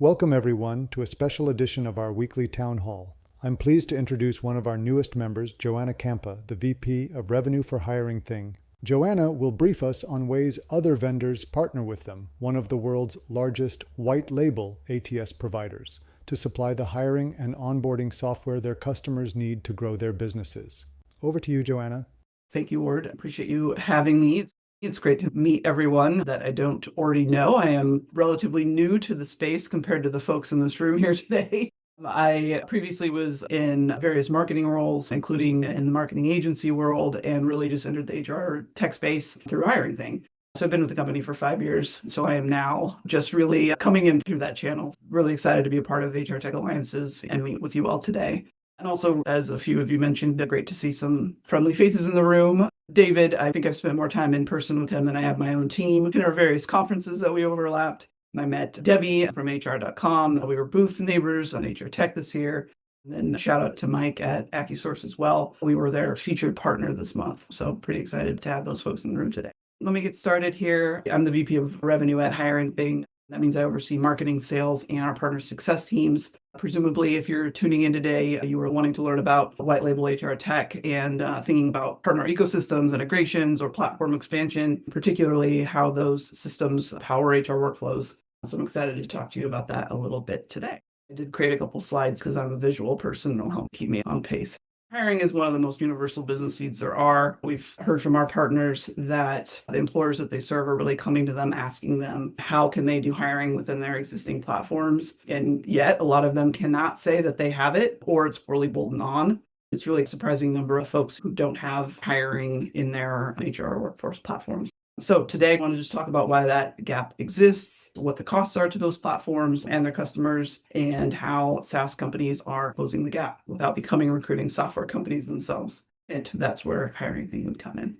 Welcome everyone to a special edition of our weekly town hall. I'm pleased to introduce one of our newest members, Joanna Campa, the VP of Revenue for HiringThing. Joanna will brief us on ways other vendors partner with them, one of the world's largest white label ATS providers, to supply the hiring and onboarding software their customers need to grow their businesses. Over to you, Joanna. Thank you, Ward. I appreciate you having me. It's great to meet everyone that I don't already know. I am relatively new to the space compared to the folks in this room here today. I previously was in various marketing roles, including in the marketing agency world, and really just entered the HR tech space through HiringThing. So I've been with the company for 5 years. So I am now just really coming in through that channel. Really excited to be a part of HR Tech Alliances and meet with you all today. And also, as a few of you mentioned, great to see some friendly faces in the room. David, I think I've spent more time in person with him than I have my own team in our various conferences that we overlapped. I met Debbie from HR.com. We were booth neighbors on HR Tech this year. And then shout out to Mike at AccuSource as well. We were their featured partner this month. So pretty excited to have those folks in the room today. Let me get started here. I'm the VP of Revenue at HiringThing. That means I oversee marketing, sales, and our partner success teams. Presumably, if you're tuning in today, you were wanting to learn about white label HR tech and thinking about partner ecosystems, integrations, or platform expansion, particularly how those systems power HR workflows. So I'm excited to talk to you about that a little bit today. I did create a couple slides because I'm a visual person and it'll help keep me on pace. Hiring is one of the most universal business needs there are. We've heard from our partners that the employers that they serve are really coming to them, asking them how can they do hiring within their existing platforms. And yet a lot of them cannot say that they have it or it's poorly bolted on. It's really a surprising number of folks who don't have hiring in their HR workforce platforms. So today I want to just talk about why that gap exists, what the costs are to those platforms and their customers, and how SaaS companies are closing the gap without becoming recruiting software companies themselves. And that's where HiringThing would come in.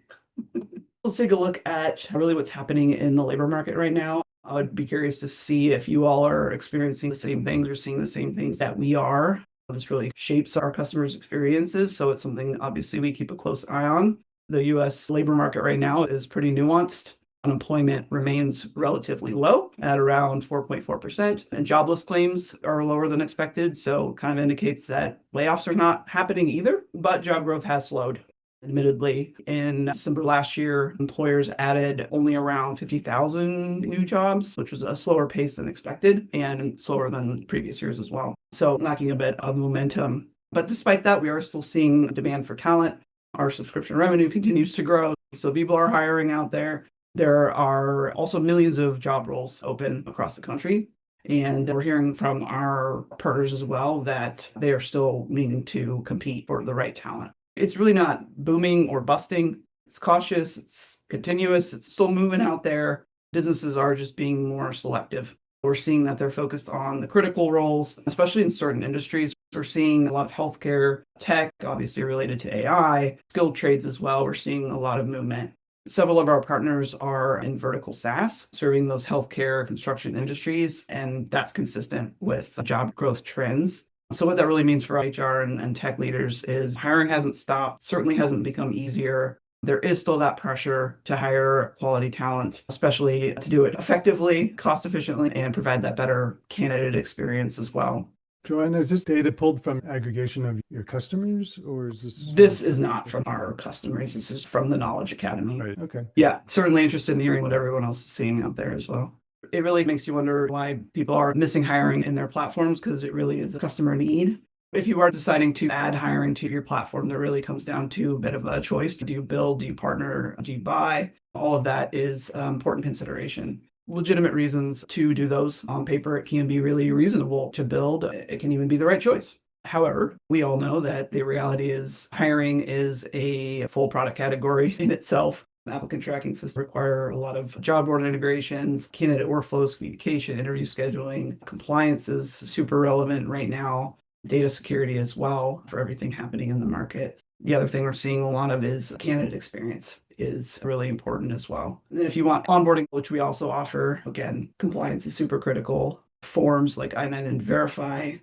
Let's take a look at really what's happening in the labor market right now. I would be curious to see if you all are experiencing the same things or seeing the same things that we are. This really shapes our customers' experiences, so it's something obviously we keep a close eye on. The US labor market right now is pretty nuanced. Unemployment remains relatively low at around 4.4%, and jobless claims are lower than expected. So kind of indicates that layoffs are not happening either, but job growth has slowed. Admittedly, in December last year, employers added only around 50,000 new jobs, which was a slower pace than expected and slower than previous years as well. So lacking a bit of momentum. But despite that, we are still seeing demand for talent. Our subscription revenue continues to grow. So people are hiring out there. There are also millions of job roles open across the country. And we're hearing from our partners as well that they are still needing to compete for the right talent. It's really not booming or busting. It's cautious. It's continuous. It's still moving out there. Businesses are just being more selective. We're seeing that they're focused on the critical roles, especially in certain industries. We're seeing a lot of healthcare, tech, obviously related to AI, skilled trades as well. We're seeing a lot of movement. Several of our partners are in vertical SaaS, serving those healthcare construction industries, and that's consistent with job growth trends. So what that really means for HR and tech leaders is hiring hasn't stopped, certainly hasn't become easier. There is still that pressure to hire quality talent, especially to do it effectively, cost efficiently, and provide that better candidate experience as well. Joanna, is this data pulled from aggregation of your customers, or is this? This is not from our customers. This is from the Knowledge Academy. Right. Okay. Yeah, certainly interested in hearing what everyone else is seeing out there as well. It really makes you wonder why people are missing hiring in their platforms, because it really is a customer need. If you are deciding to add hiring to your platform, that really comes down to a bit of a choice. Do you build? Do you partner? Do you buy? All of that is important consideration. Legitimate reasons to do those. On paper, it can be really reasonable to build. It can even be the right choice. However, we all know that the reality is hiring is a full product category in itself. Applicant tracking systems require a lot of job board integrations, candidate workflows, communication, interview scheduling. Compliance is super relevant right now. Data security as well for everything happening in the market. The other thing we're seeing a lot of is candidate experience is really important as well. And then if you want onboarding, which we also offer, again, compliance is super critical. Forms like I-9 and Verify,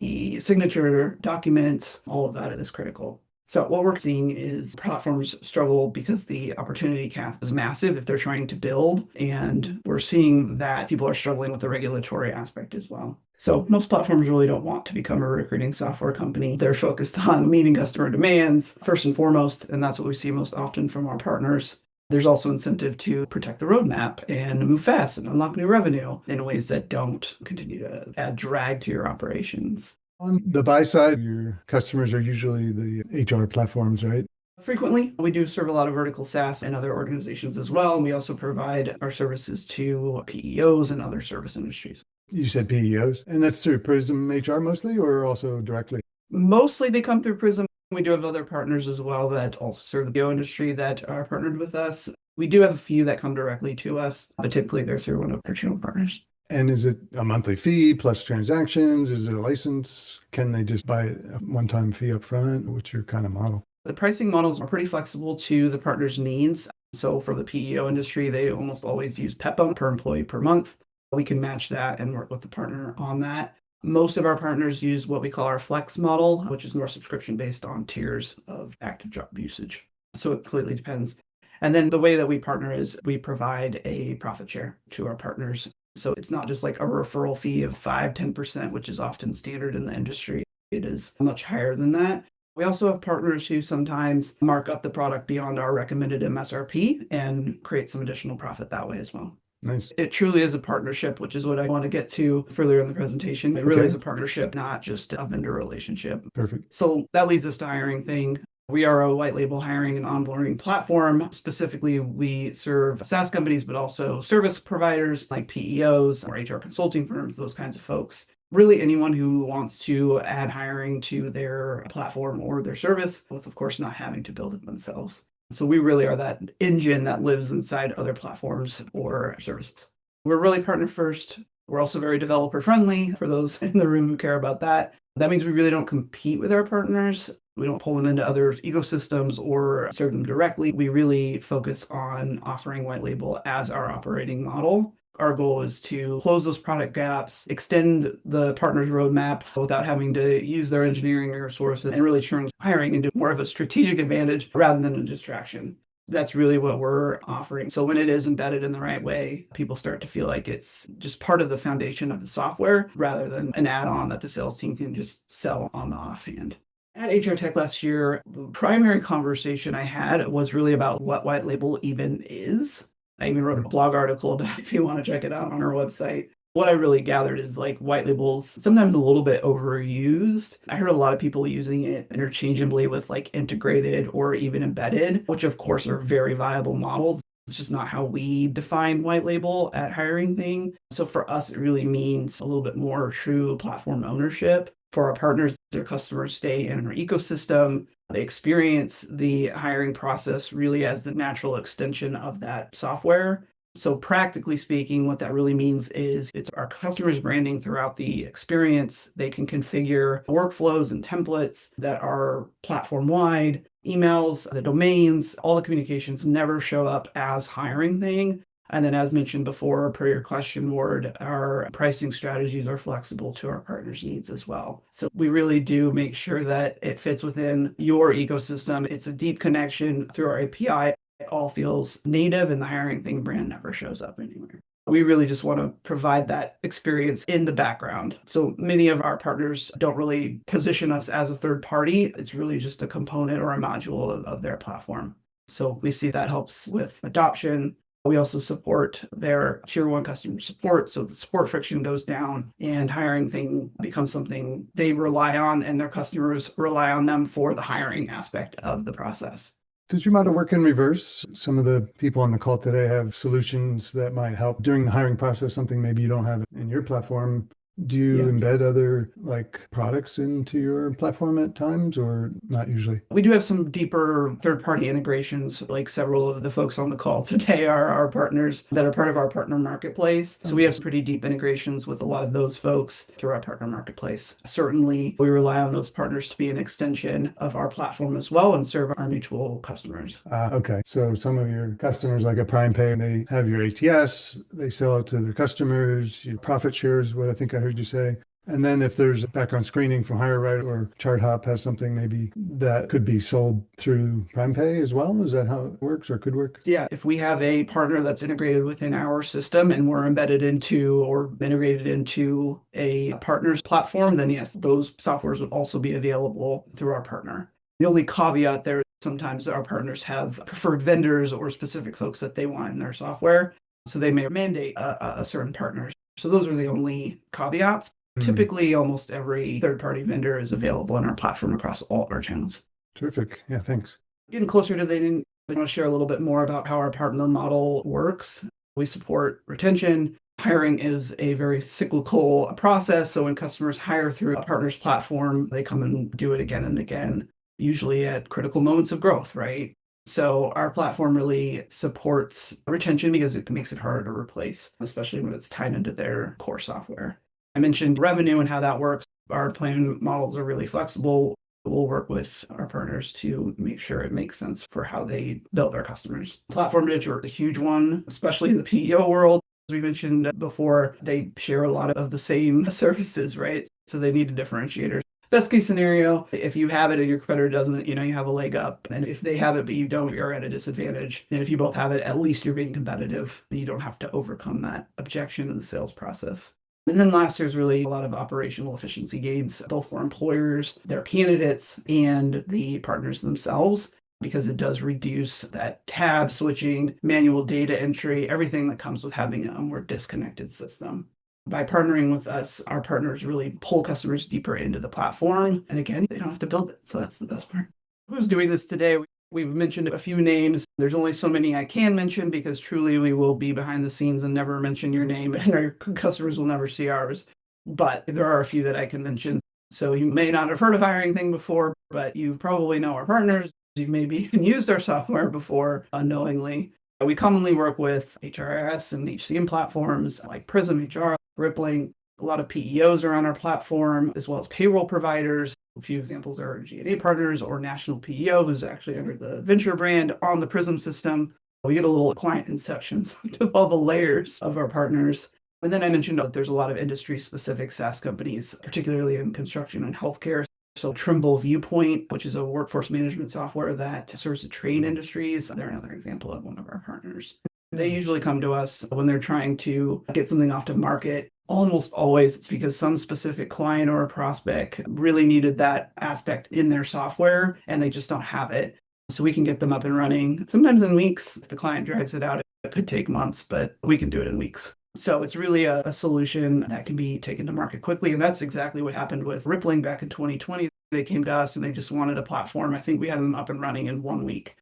e-signature documents, all of that is critical. So what we're seeing is platforms struggle because the opportunity cap is massive if they're trying to build. And we're seeing that people are struggling with the regulatory aspect as well. So most platforms really don't want to become a recruiting software company. They're focused on meeting customer demands first and foremost, and that's what we see most often from our partners. There's also incentive to protect the roadmap and move fast and unlock new revenue in ways that don't continue to add drag to your operations. On the buy side, your customers are usually the HR platforms, right? Frequently, we do serve a lot of vertical SaaS and other organizations as well. And we also provide our services to PEOs and other service industries. You said PEOs, and that's through Prism HR mostly, or also directly? Mostly they come through Prism. We do have other partners as well that also serve the PEO industry that are partnered with us. We do have a few that come directly to us, but typically they're through one of our channel partners. And is it a monthly fee plus transactions? Is it a license? Can they just buy a one-time fee up front? What's your kind of model? The pricing models are pretty flexible to the partner's needs. So for the PEO industry, they almost always use PEPM, per employee per month. We can match that and work with the partner on that. Most of our partners use what we call our flex model, which is more subscription based on tiers of active job usage. So it completely depends. And then the way that we partner is we provide a profit share to our partners. So it's not just like a referral fee of 5-10%, which is often standard in the industry. It is much higher than that. We also have partners who sometimes mark up the product beyond our recommended MSRP and create some additional profit that way as well. Nice. It truly is a partnership, which is what I want to get to further in the presentation. It really is a partnership, not just a vendor relationship. Perfect. So that leads us to HiringThing. We are a white label hiring and onboarding platform. Specifically, we serve SaaS companies, but also service providers like PEOs or HR consulting firms, those kinds of folks. Really anyone who wants to add hiring to their platform or their service, with of course not having to build it themselves. So we really are that engine that lives inside other platforms or services. We're really partner first. We're also very developer friendly for those in the room who care about that. That means we really don't compete with our partners. We don't pull them into other ecosystems or serve them directly. We really focus on offering white label as our operating model. Our goal is to close those product gaps, extend the partner's roadmap without having to use their engineering resources, and really turn hiring into more of a strategic advantage rather than a distraction. That's really what we're offering. So when it is embedded in the right way, people start to feel like it's just part of the foundation of the software rather than an add-on that the sales team can just sell on the offhand. At HR Tech last year, the primary conversation I had was really about what white label even is. I even wrote a blog article about it if you want to check it out on our website. What I really gathered is like white labels, sometimes a little bit overused. I heard a lot of people using it interchangeably with like integrated or even embedded, which of course are very viable models. It's just not how we define white label at HiringThing. So for us, it really means a little bit more true platform ownership. For our partners, their customers stay in our ecosystem. They experience the hiring process really as the natural extension of that software. So practically speaking, what that really means is it's our customers' branding throughout the experience. They can configure workflows and templates that are platform-wide, emails, the domains, all the communications never show up as HiringThing. And then as mentioned before, per your question, Ward, our pricing strategies are flexible to our partners' needs as well. So we really do make sure that it fits within your ecosystem. It's a deep connection through our API. It all feels native and the HiringThing brand never shows up anywhere. We really just want to provide that experience in the background. So many of our partners don't really position us as a third party. It's really just a component or a module of their platform. So we see that helps with adoption. We also support their tier 1 customer support. So the support friction goes down and HiringThing becomes something they rely on and their customers rely on them for the hiring aspect of the process. Does your model work in reverse? Some of the people on the call today have solutions that might help during the hiring process, something maybe you don't have in your platform. Do you embed other like products into your platform at times or not usually? We do have some deeper third-party integrations, like several of the folks on the call today are our partners that are part of our partner marketplace. So we have some pretty deep integrations with a lot of those folks through our partner marketplace. Certainly, we rely on those partners to be an extension of our platform as well and serve our mutual customers. Okay. So some of your customers like a Prime Pay, they have your ATS, they sell it to their customers, your profit shares, what I think I heard you say. And then if there's background screening from HireRight or ChartHop has something maybe that could be sold through PrimePay as well? Is that how it works or could work? Yeah, if we have a partner that's integrated within our system and we're embedded into or integrated into a partner's platform, then yes, those softwares would also be available through our partner. The only caveat there, sometimes our partners have preferred vendors or specific folks that they want in their software. So they may mandate a certain partner. So those are the only caveats. Typically, almost every third-party vendor is available on our platform across all of our channels. Terrific. Yeah, thanks. Getting closer to the end, I want to share a little bit more about how our partner model works. We support retention. Hiring is a very cyclical process. So when customers hire through a partner's platform, they come and do it again and again, usually at critical moments of growth, right? So our platform really supports retention because it makes it harder to replace, especially when it's tied into their core software. I mentioned revenue and how that works. Our plan models are really flexible. We'll work with our partners to make sure it makes sense for how they build our customers. Platform niche are a huge one, especially in the PEO world. As we mentioned before, they share a lot of the same services, right? So they need a differentiator. Best case scenario, if you have it and your competitor doesn't, you have a leg up. And if they have it, but you don't, you're at a disadvantage. And if you both have it, at least you're being competitive. You don't have to overcome that objection in the sales process. And then last, there's really a lot of operational efficiency gains, both for employers, their candidates, and the partners themselves, because it does reduce that tab switching, manual data entry, everything that comes with having a more disconnected system. By partnering with us, our partners really pull customers deeper into the platform. And again, they don't have to build it. So that's the best part. Who's doing this today? We've mentioned a few names. There's only so many I can mention because truly we will be behind the scenes and never mention your name, and our customers will never see ours. But there are a few that I can mention. So you may not have heard of HiringThing before, but you probably know our partners. You maybe used our software before unknowingly. We commonly work with HRIS and HCM platforms like Prism HR, Rippling. A lot of PEOs are on our platform, as well as payroll providers. A few examples are G&A partners or National PEO, who's actually under the Venture brand on the Prism system. We get a little client inception to all the layers of our partners. And then I mentioned that there's a lot of industry-specific SaaS companies, particularly in construction and healthcare. So Trimble Viewpoint, which is a workforce management software that serves the trade industries, they're another example of one of our partners. They usually come to us when they're trying to get something off to market. Almost always it's because some specific client or a prospect really needed that aspect in their software and they just don't have it. So we can get them up and running, sometimes in weeks. If the client drags it out, it could take months, but we can do it in weeks. So it's really a solution that can be taken to market quickly. And that's exactly what happened with Rippling back in 2020. They came to us and they just wanted a platform. I think we had them up and running in 1 week.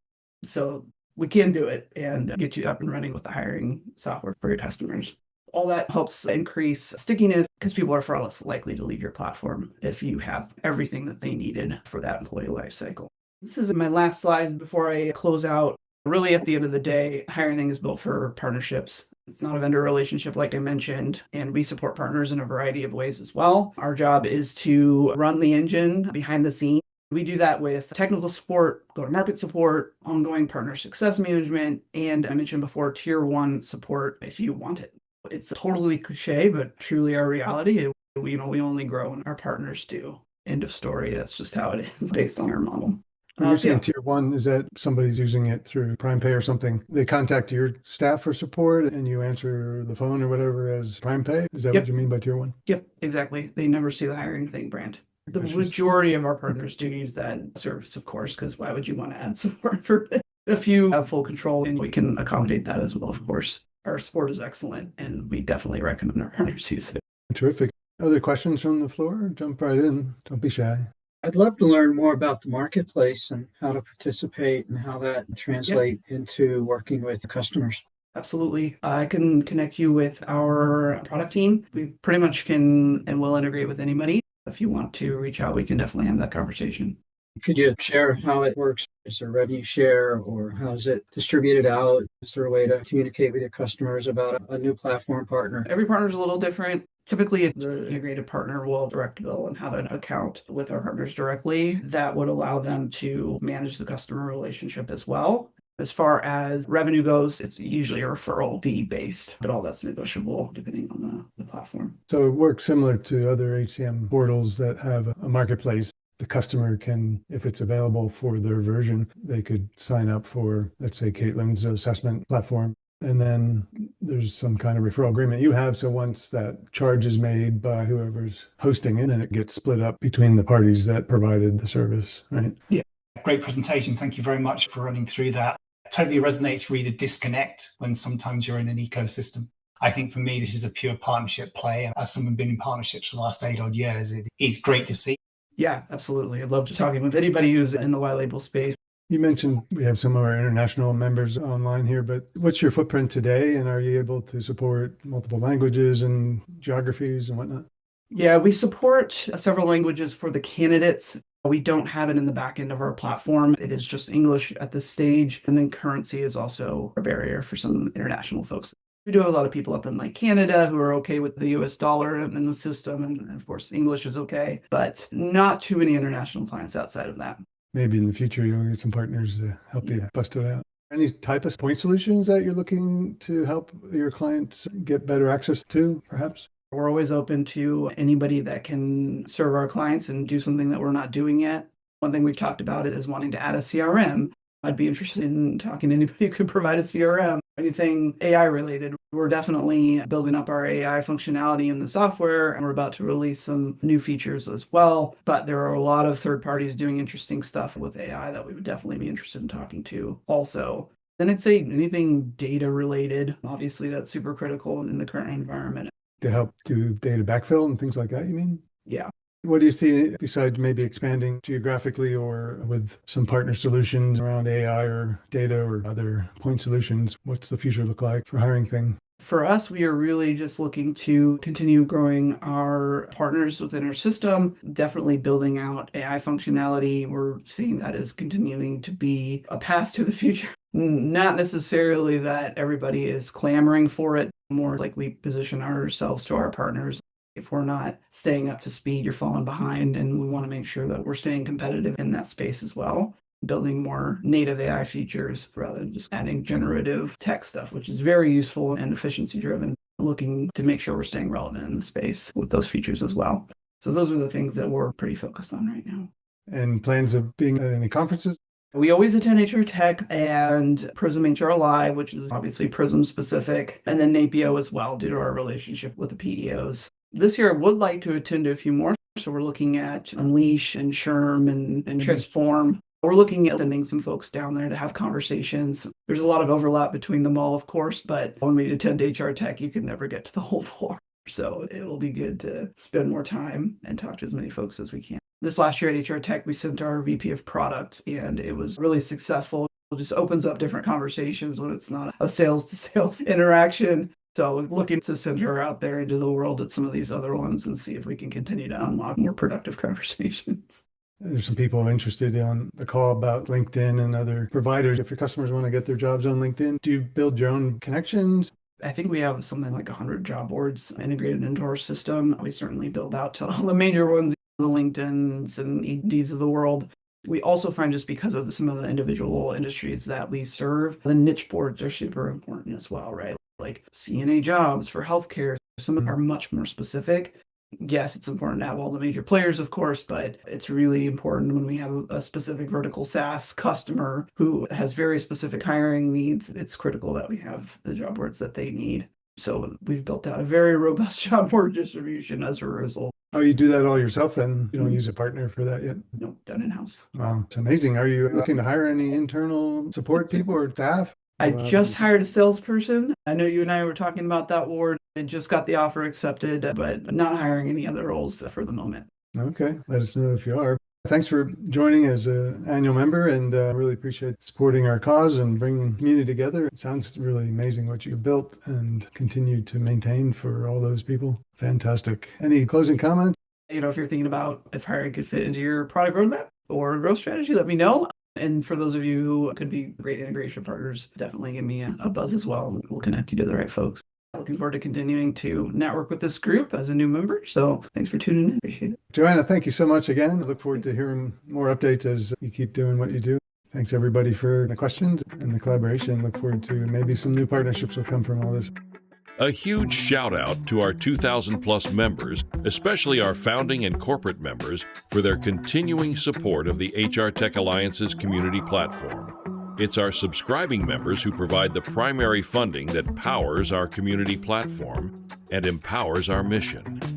So we can do it and get you up and running with the hiring software for your customers. All that helps increase stickiness because people are far less likely to leave your platform if you have everything that they needed for that employee life cycle. This is my last slide before I close out. Really, at the end of the day, HiringThing is built for partnerships. It's not a vendor relationship like I mentioned, and we support partners in a variety of ways as well. Our job is to run the engine behind the scenes. We do that with technical support, go-to-market support, ongoing partner success management, and I mentioned before, tier 1 support if you want it. It's totally cliche, but truly our reality. We only grow when our partners do. End of story. That's just how it is based on our model. When you're saying tier 1, is that somebody's using it through PrimePay or something? They contact your staff for support and you answer the phone or whatever as PrimePay? Is that what you mean by tier 1? Yep, exactly. They never see the HiringThing brand. The majority of our partners do use that service, of course, because why would you want to add support for it? If you have full control, and we can accommodate that as well, of course. Our support is excellent, and we definitely recommend our partners use it. Terrific. Other questions from the floor? Jump right in. Don't be shy. I'd love to learn more about the marketplace and how to participate and how that translate into working with customers. Absolutely. I can connect you with our product team. We pretty much can and will integrate with anybody. If you want to reach out, we can definitely have that conversation. Could you share how it works? Is there a revenue share or how is it distributed out? Is there a way to communicate with your customers about a new platform partner? Every partner is a little different. Typically, the integrated partner will direct bill and have an account with our partners directly. That would allow them to manage the customer relationship as well. As far as revenue goes, it's usually a referral fee based, but all that's negotiable depending on the platform. So it works similar to other HCM portals that have a marketplace. The customer can, if it's available for their version, they could sign up for, let's say, Caitlin's assessment platform. And then there's some kind of referral agreement you have. So once that charge is made by whoever's hosting it, then it gets split up between the parties that provided the service, right? Yeah. Great presentation. Thank you very much for running through that. Totally resonates with the disconnect when sometimes you're in an ecosystem. I think for me, this is a pure partnership play. As someone been in partnerships for the last 8 odd years, it is great to see. Yeah, absolutely. I'd love talking with anybody who's in the white label space. You mentioned we have some of our international members online here, but what's your footprint today? And are you able to support multiple languages and geographies and whatnot? Yeah, we support several languages for the candidates. We don't have it in the back end of our platform. It is just English at this stage. And then currency is also a barrier for some international folks. We do have a lot of people up in like Canada who are okay with the US dollar in the system. And of course, English is okay, but not too many international clients outside of that. Maybe in the future, you'll get some partners to help you bust it out. Any type of point solutions that you're looking to help your clients get better access to, perhaps? We're always open to anybody that can serve our clients and do something that we're not doing yet. One thing we've talked about is wanting to add a CRM. I'd be interested in talking to anybody who could provide a CRM, anything AI related. We're definitely building up our AI functionality in the software, and we're about to release some new features as well. But there are a lot of third parties doing interesting stuff with AI that we would definitely be interested in talking to also. Then I'd say anything data related. Obviously, that's super critical in the current environment. To help do data backfill and things like that, you mean? Yeah. What do you see besides maybe expanding geographically or with some partner solutions around AI or data or other point solutions? What's the future look like for HiringThing? For us, we are really just looking to continue growing our partners within our system, definitely building out AI functionality. We're seeing that as continuing to be a path to the future. Not necessarily that everybody is clamoring for it, more like we position ourselves to our partners. If we're not staying up to speed, you're falling behind, and we want to make sure that we're staying competitive in that space as well. Building more native AI features rather than just adding generative tech stuff, which is very useful and efficiency driven. Looking to make sure we're staying relevant in the space with those features as well. So those are the things that we're pretty focused on right now. And plans of being at any conferences? We always attend HR Tech and Prism HR Live, which is obviously Prism specific, and then NAPIO as well due to our relationship with the PEOs. This year, I would like to attend a few more. So we're looking at Unleash and Sherm and Transform. We're looking at sending some folks down there to have conversations. There's a lot of overlap between them all, of course, but when we attend HR Tech, you can never get to the whole floor. So it will be good to spend more time and talk to as many folks as we can. This last year at HR Tech, we sent our VP of product, and it was really successful. It just opens up different conversations when it's not a sales to sales interaction. So looking to send her out there into the world at some of these other ones and see if we can continue to unlock more productive conversations. There's some people interested on the call about LinkedIn and other providers. If your customers want to get their jobs on LinkedIn, do you build your own connections? I think we have something like 100 job boards integrated into our system. We certainly build out to all the major ones, the LinkedIns and Indeeds of the world. We also find just because of some of the individual industries that we serve, the niche boards are super important as well, right? Like CNA jobs for healthcare. Some of them are much more specific. Yes, it's important to have all the major players, of course, but it's really important when we have a specific vertical SaaS customer who has very specific hiring needs. It's critical that we have the job boards that they need. So we've built out a very robust job board distribution as a result. Oh, you do that all yourself then? You don't use a partner for that yet? Nope, done in-house. Wow, it's amazing. Are you looking to hire any internal support people or staff? I just hired a salesperson. I know you and I were talking about that, Ward. I just got the offer accepted, but not hiring any other roles for the moment. Okay, let us know if you are. Thanks for joining as an annual member, and really appreciate supporting our cause and bringing the community together. It sounds really amazing what you built and continue to maintain for all those people. Fantastic. Any closing comments? If you're thinking about if hiring could fit into your product roadmap or growth strategy, let me know. And for those of you who could be great integration partners, definitely give me a buzz as well. We'll connect you to the right folks. Looking forward to continuing to network with this group as a new member. So thanks for tuning in. Appreciate it. Joanna, thank you so much again. I look forward to hearing more updates as you keep doing what you do. Thanks everybody for the questions and the collaboration. Look forward to maybe some new partnerships will come from all this. A huge shout out to our 2,000 plus members, especially our founding and corporate members, for their continuing support of the HR Tech Alliance's community platform. It's our subscribing members who provide the primary funding that powers our community platform and empowers our mission.